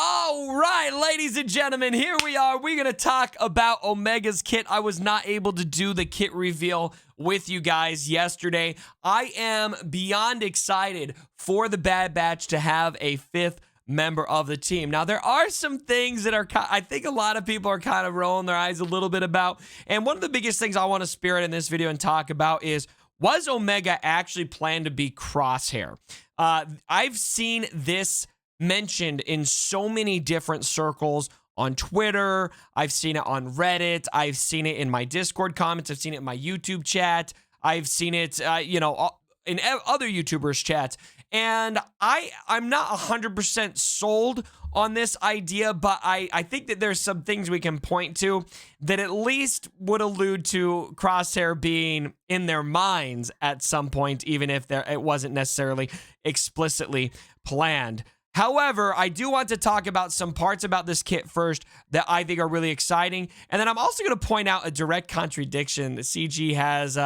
All right, ladies and gentlemen, here we are. We're going to talk about Omega's kit. I was not able to do the kit reveal with you guys yesterday. I am beyond excited for the Bad Batch to have a fifth member of the team. Now, there are some things that are, I think a lot of people are kind of rolling their eyes a little bit about. And one of the biggest things I want to spirit in this video and talk about is, was Omega actually planned to be Crosshair? I've seen this mentioned in so many different circles on Twitter. I've seen it on Reddit. I've seen it in my Discord comments. I've seen it in my YouTube chat. I've seen it, in other YouTubers' chats. And I'm not 100% sold on this idea, but I think that there's some things we can point to that at least would allude to Crosshair being in their minds at some point, even if it wasn't necessarily explicitly planned. However, I do want to talk about some parts about this kit first that I think are really exciting. And then I'm also going to point out a direct contradiction that CG has.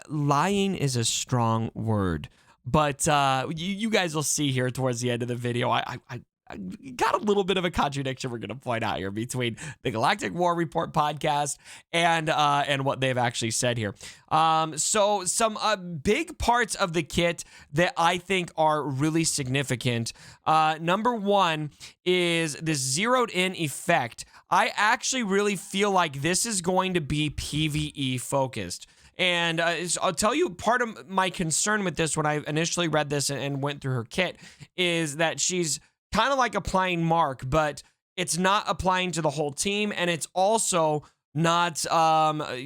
Lying is a strong word, but you guys will see here towards the end of the video. I got a little bit of a contradiction we're going to point out here between the Galactic War Report podcast and what they've actually said here. So some big parts of the kit that I think are really significant. Number one is this zeroed in effect. I actually really feel like this is going to be PvE focused. And I'll tell you, part of my concern with this when I initially read this and went through her kit is that she's kind of like applying Mark, but it's not applying to the whole team, and it's also not,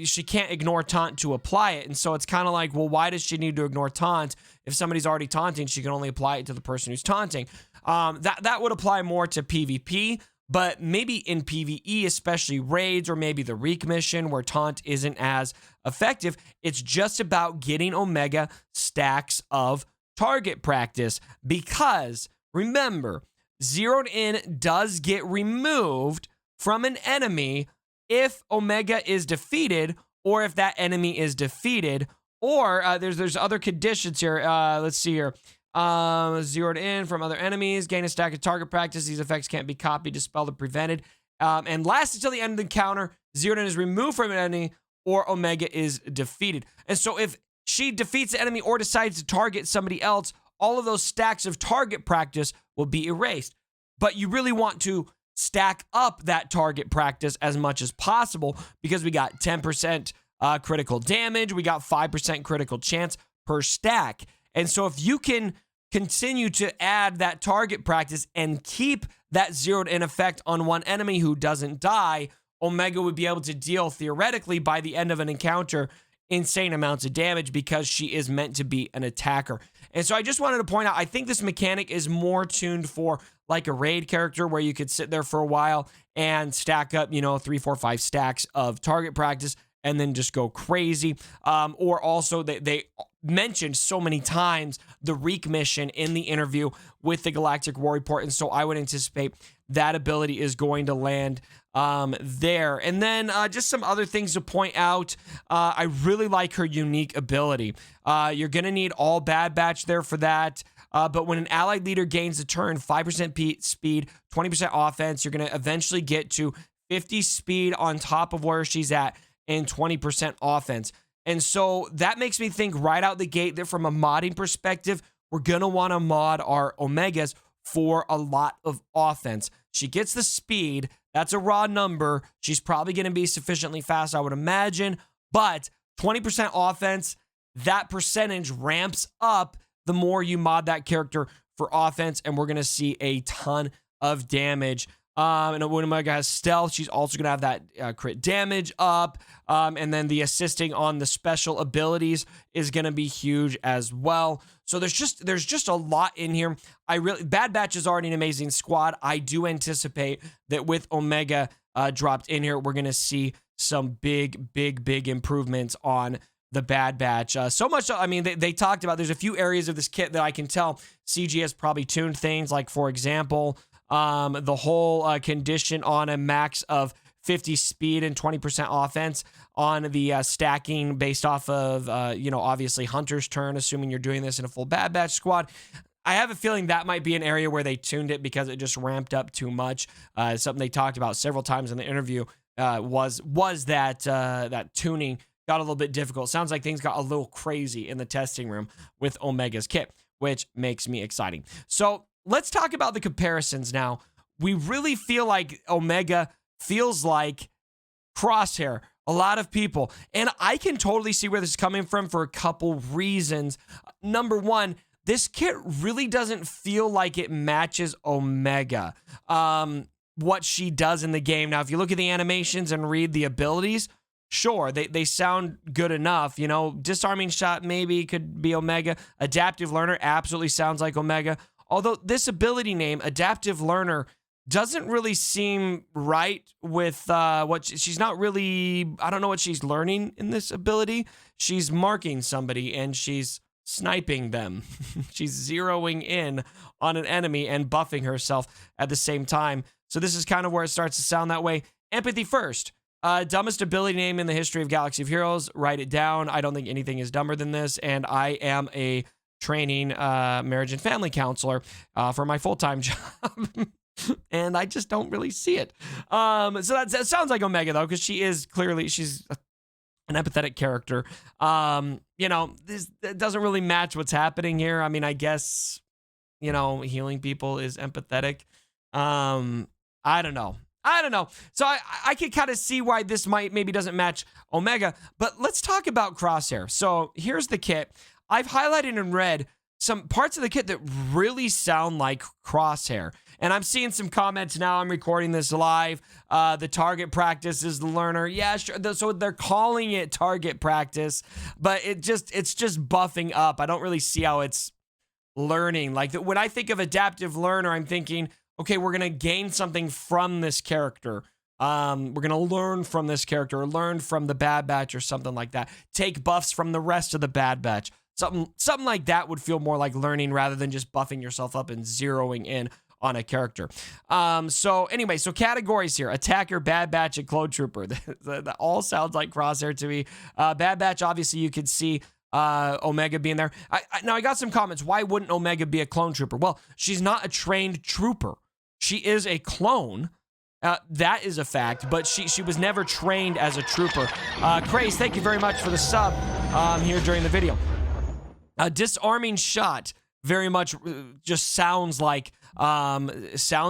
she can't ignore taunt to apply it, and so it's kind of like, well, why does she need to ignore taunt? If somebody's already taunting, she can only apply it to the person who's taunting. That would apply more to PvP, but maybe in PvE, especially raids or maybe the Reek mission where taunt isn't as effective, it's just about getting Omega stacks of target practice, because remember, zeroed in does get removed from an enemy if Omega is defeated, or if that enemy is defeated, or there's other conditions here. Let's see here. Zeroed in from other enemies, gain a stack of target practice. These effects can't be copied, dispelled, or prevented. And lasts until the end of the encounter. Zeroed in is removed from an enemy, or Omega is defeated. And so if she defeats the enemy or decides to target somebody else, all of those stacks of target practice will be erased. But you really want to stack up that target practice as much as possible, because we got 10% critical damage, we got 5% critical chance per stack. And so if you can continue to add that target practice and keep that zeroed in effect on one enemy who doesn't die, Omega would be able to deal, theoretically, by the end of an encounter, insane amounts of damage, because she is meant to be an attacker. And so I just wanted to point out, I think this mechanic is more tuned for like a raid character, where you could sit there for a while and stack up, 3, 4, 5 stacks of target practice and then just go crazy. Or also they mentioned so many times the Reek mission in the interview with the Galactic War Report. And so I would anticipate that ability is going to land there. And then just some other things to point out. I really like her unique ability. You're going to need all Bad Batch there for that. But when an allied leader gains a turn, 5% speed, 20% offense, you're going to eventually get to 50 speed on top of where she's at and 20% offense. And so that makes me think right out the gate that from a modding perspective, we're going to want to mod our Omegas for a lot of offense. She gets the speed. That's a raw number. She's probably going to be sufficiently fast, I would imagine. But 20% offense, that percentage ramps up the more you mod that character for offense, and we're going to see a ton of damage. And when Omega has stealth, she's also going to have that crit damage up. And then the assisting on the special abilities is going to be huge as well. So there's just a lot in here. Bad Batch is already an amazing squad. I do anticipate that with Omega dropped in here, we're going to see some big improvements on the Bad Batch. So much, I mean, they talked about, there's a few areas of this kit that I can tell CG has probably tuned things, like, for example, the whole condition on a max of 50 speed and 20% offense on the stacking based off of, obviously Hunter's turn, assuming you're doing this in a full Bad Batch squad. I have a feeling that might be an area where they tuned it because it just ramped up too much. Something they talked about several times in the interview was that that tuning got a little bit difficult. Sounds like things got a little crazy in the testing room with Omega's kit, which makes me exciting. So let's talk about the comparisons now. We really feel like Omega feels like Crosshair. A lot of people. And I can totally see where this is coming from for a couple reasons. Number one, this kit really doesn't feel like it matches Omega. What she does in the game. Now, if you look at the animations and read the abilities, sure, they sound good enough. You know, disarming shot maybe could be Omega. Adaptive learner absolutely sounds like Omega. Although this ability name, adaptive learner, doesn't really seem right with what she's not really, I don't know what she's learning in this ability. She's marking somebody and she's sniping them. She's zeroing in on an enemy and buffing herself at the same time. So this is kind of where it starts to sound that way. Empathy first. Dumbest ability name in the history of Galaxy of Heroes. Write it down. I don't think anything is dumber than this. And I am a training marriage and family counselor for my full-time job. And I just don't really see it. So that sounds like Omega, though, because she's an empathetic character. You know, it doesn't really match what's happening here. I mean, I guess, you know, healing people is empathetic. I don't know. So I can kind of see why this maybe doesn't match Omega. But let's talk about Crosshair. So here's the kit. I've highlighted in red some parts of the kit that really sound like Crosshair. And I'm seeing some comments now. I'm recording this live. The target practice is the learner. Yeah, sure. So they're calling it target practice, but it's just buffing up. I don't really see how it's learning. Like when I think of adaptive learner, I'm thinking, okay, we're going to gain something from this character. We're going to learn from this character or learn from the Bad Batch or something like that. Take buffs from the rest of the Bad Batch. Something like that would feel more like learning rather than just buffing yourself up and zeroing in on a character. So anyway, so categories here: Attacker, Bad Batch, and Clone Trooper. That all sounds like Crosshair to me. Bad Batch, obviously you could see Omega being there. Now I got some comments. Why wouldn't Omega be a Clone Trooper? Well, she's not a trained trooper. She is a clone. That is a fact, but she was never trained as a trooper. Craze, thank you very much for the sub here during the video. Disarming shot very much just sounds like Crosshair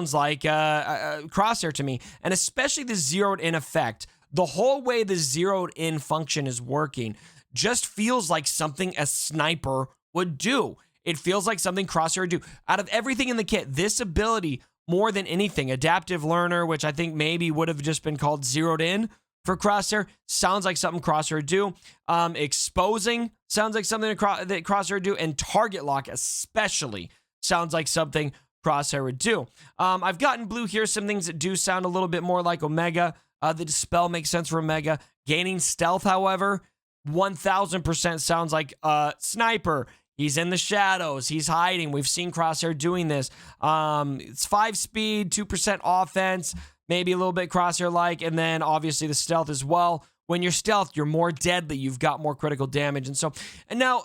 to me, and especially the zeroed in effect. The whole way the zeroed in function is working just feels like something a sniper would do. It feels like something Crosshair would do. Out of everything in the kit, this ability, more than anything, adaptive learner, which I think maybe would have just been called zeroed in for Crosshair, sounds like something Crosshair would do. Exposing sounds like something that Crosshair would do, and target lock especially sounds like something Crosshair would do. I've gotten blue here, some things that do sound a little bit more like Omega. The dispel makes sense for Omega. Gaining stealth, however, 1000% sounds like sniper. He's in the shadows. He's hiding. We've seen Crosshair doing this. It's 5 speed, 2% offense, maybe a little bit Crosshair-like, and then obviously the stealth as well. When you're stealth, you're more deadly. You've got more critical damage. And now,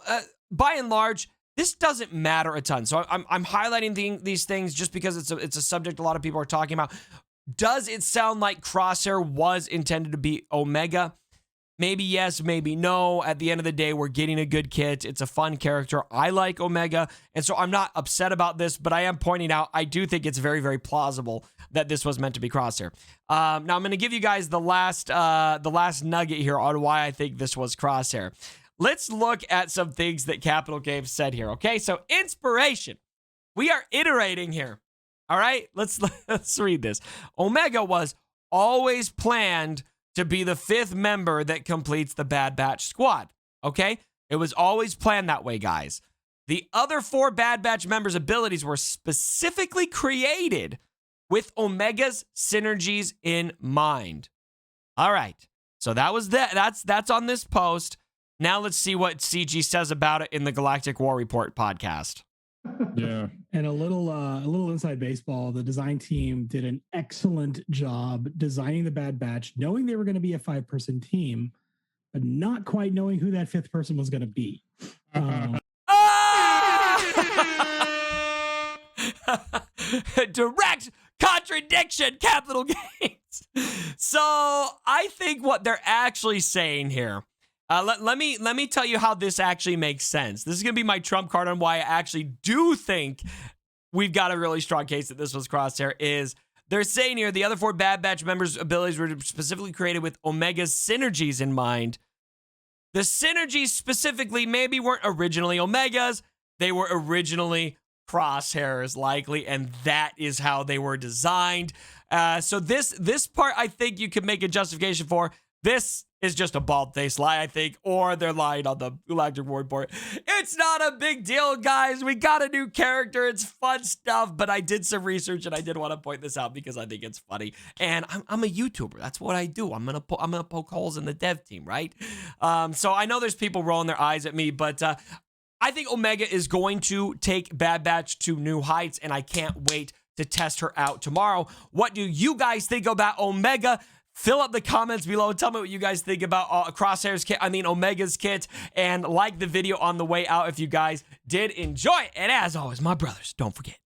by and large, this doesn't matter a ton. So I'm highlighting these things just because it's a subject a lot of people are talking about. Does it sound like Crosshair was intended to be Omega? Maybe yes, maybe no. At the end of the day, we're getting a good kit. It's a fun character. I like Omega, and so I'm not upset about this, but I am pointing out I do think it's very, very plausible that this was meant to be Crosshair. Now, I'm going to give you guys the last nugget here on why I think this was Crosshair. Let's look at some things that Capital Games said here, okay? So, inspiration. We are iterating here, all right? Let's read this. Omega was always planned to be the 5th member that completes the Bad Batch squad, okay? It was always planned that way, guys. The other 4 Bad Batch members' abilities were specifically created with Omega's synergies in mind. All right, so that was that. That's on this post. Now let's see what CG says about it in the Galactic War Report podcast. Yeah. And a little inside baseball, the design team did an excellent job designing the Bad Batch, knowing they were going to be a 5-person team, but not quite knowing who that 5th person was going to be. Direct contradiction, capital gains. So I think what they're actually saying here, let me tell you how this actually makes sense. This is going to be my trump card on why I actually do think we've got a really strong case that this was Crosshair. Is they're saying here the other 4 Bad Batch members' abilities were specifically created with Omega's synergies in mind. The synergies specifically maybe weren't originally Omega's. They were originally Crosshairs, likely, and that is how they were designed. So this part, I think you could make a justification for. This is just a bald-faced lie, I think, or they're lying on the Galactic Ward board. It's not a big deal, guys. We got a new character. It's fun stuff, but I did some research, and I did want to point this out because I think it's funny. And I'm a YouTuber. That's what I do. I'm gonna poke holes in the dev team, right? So I know there's people rolling their eyes at me, but I think Omega is going to take Bad Batch to new heights, and I can't wait to test her out tomorrow. What do you guys think about Omega? Fill up the comments below and tell me what you guys think about Crosshair's kit, Omega's kit, and like the video on the way out if you guys did enjoy it. And as always, my brothers, don't forget,